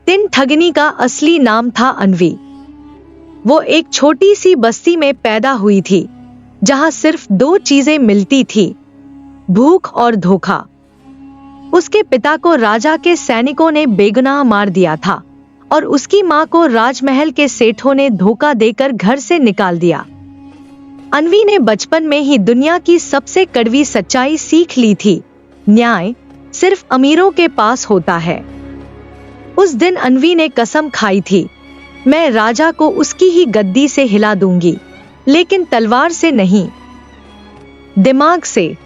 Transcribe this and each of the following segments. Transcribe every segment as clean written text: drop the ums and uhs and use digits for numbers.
तिन ठगनी का असली नाम था अन्वी। वो एक छोटी सी बस्ती में पैदा हुई थी, जहां सिर्फ दो चीजें मिलती थी, भूख और धोखा। उसके पिता को राजा के सैनिकों ने बेगुनाह मार दिया था और उसकी मां को राजमहल के सेठों ने धोखा देकर घर से निकाल दिया। अन्वी ने बचपन में ही दुनिया की सबसे कड़वी सच्चाई सीख ली थी, न्याय सिर्फ अमीरों के पास होता है। उस दिन अन्वी ने कसम खाई थी, मैं राजा को उसकी ही गद्दी से हिला दूंगी, लेकिन तलवार से नहीं, दिमाग से।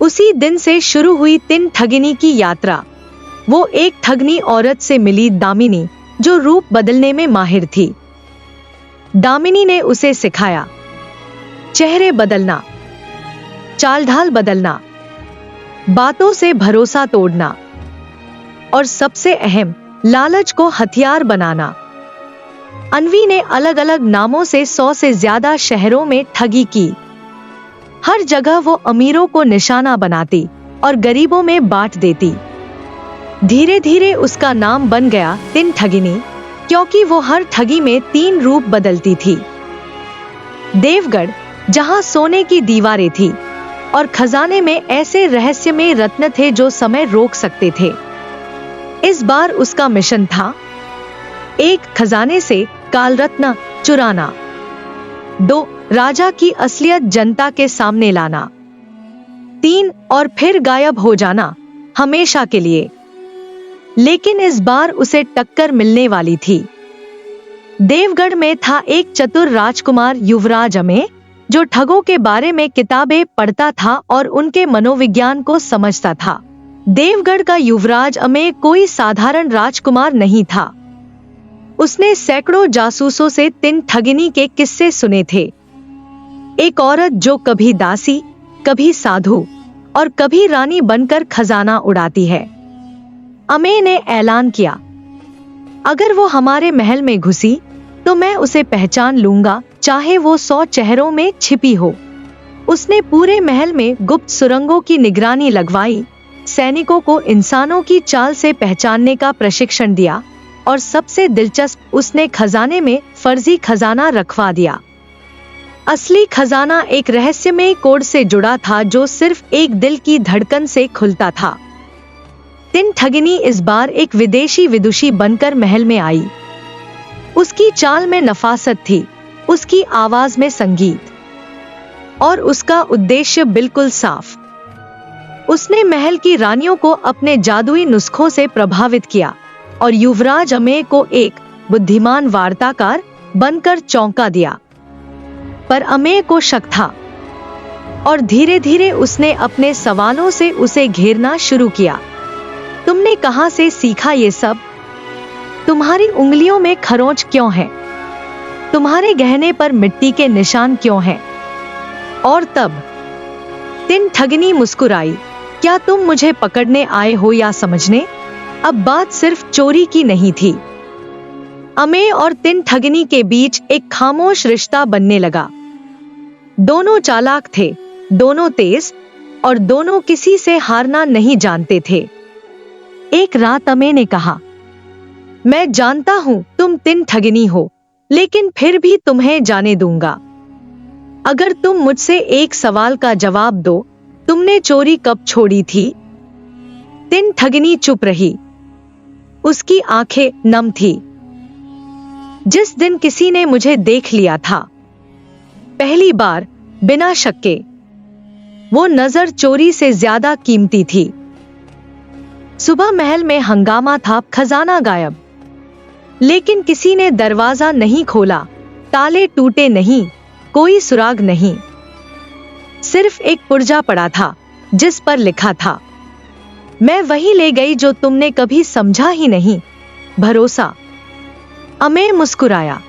उसी दिन से शुरू हुई तिन ठगिनी की यात्रा। वो एक ठगनी औरत से मिली, दामिनी, जो रूप बदलने में माहिर थी। दामिनी ने उसे सिखाया चेहरे बदलना, चाल ढाल बदलना, बातों से भरोसा तोड़ना और सबसे अहम, लालच को हथियार बनाना। अन्वी ने अलग अलग नामों से 100 से ज्यादा शहरों में ठगी की। हर जगह वो अमीरों को निशाना बनाती और गरीबों में बांट देती। धीरे धीरे उसका नाम बन गया तिन ठगिनी, क्योंकि वो हर ठगी में 3 रूप बदलती थी। देवगढ़, जहां सोने की दीवारें थी और खजाने में ऐसे रहस्यमय रत्न थे जो समय रोक सकते थे। इस बार उसका मिशन था, 1 खजाने से काल रत्न चुराना, 2 राजा की असलियत जनता के सामने लाना, 3 और फिर गायब हो जाना हमेशा के लिए। लेकिन इस बार उसे टक्कर मिलने वाली थी। देवगढ़ में था एक चतुर राजकुमार युवराज अमेय, जो ठगों के बारे में किताबें पढ़ता था और उनके मनोविज्ञान को समझता था। देवगढ़ का युवराज अमेय कोई साधारण राजकुमार नहीं था। उसने सैकड़ों जासूसों से तिन ठगिनी के किस्से सुने थे। एक औरत जो कभी दासी, कभी साधु और कभी रानी बनकर खजाना उड़ाती है। अमेय ने ऐलान किया, अगर वो हमारे महल में घुसी तो मैं उसे पहचान लूंगा, चाहे वो 100 चेहरों में छिपी हो। उसने पूरे महल में गुप्त सुरंगों की निगरानी लगवाई, सैनिकों को इंसानों की चाल से पहचानने का प्रशिक्षण दिया और सबसे दिलचस्प, उसने खजाने में फर्जी खजाना रखवा दिया। असली खजाना एक रहस्यमय कोड से जुड़ा था जो सिर्फ एक दिल की धड़कन से खुलता था। तिन ठगिनी इस बार एक विदेशी विदुषी बनकर महल में आई। उसकी चाल में नफासत थी, उसकी आवाज में संगीत, और उसका उद्देश्य बिल्कुल साफ। उसने महल की रानियों को अपने जादुई नुस्खों से प्रभावित किया और युवराज अमेय को एक बुद्धिमान वार्ताकार बनकर चौंका दिया। पर अमेय को शक था और धीरे धीरे उसने अपने सवालों से उसे घेरना शुरू किया। तुमने कहां से सीखा ये सब? तुम्हारी उंगलियों में खरोंच क्यों है? तुम्हारे गहने पर मिट्टी के निशान क्यों हैं? और तब तिन ठगिनी मुस्कुराई, क्या तुम मुझे पकड़ने आए हो या समझने? अब बात सिर्फ चोरी की नहीं थी। अमेय और तिन ठगिनी के बीच एक खामोश रिश्ता बनने लगा। दोनों चालाक थे, दोनों तेज और दोनों किसी से हारना नहीं जानते थे। एक रात अमेय ने कहा, मैं जानता हूं तुम तिन ठगिनी हो, लेकिन फिर भी तुम्हें जाने दूंगा। अगर तुम मुझसे एक सवाल का जवाब दो, तुमने चोरी कब छोड़ी थी? तिन ठगिनी चुप रही। उसकी आंखें नम थी। जिस दिन किसी ने मुझे देख लिया था, पहली बार, बिना शक के। वो नजर चोरी से ज्यादा कीमती थी। सुबह महल में हंगामा था, खजाना गायब। लेकिन किसी ने दरवाजा नहीं खोला, ताले टूटे नहीं, कोई सुराग नहीं। सिर्फ एक पुर्जा पड़ा था जिस पर लिखा था, मैं वही ले गई जो तुमने कभी समझा ही नहीं, भरोसा। अमेय मुस्कुराया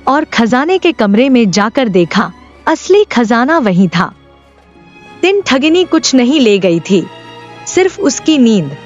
और खजाने के कमरे में जाकर देखा, असली खजाना वही था। तिन ठगिनी कुछ नहीं ले गई थी, सिर्फ उसकी नींद।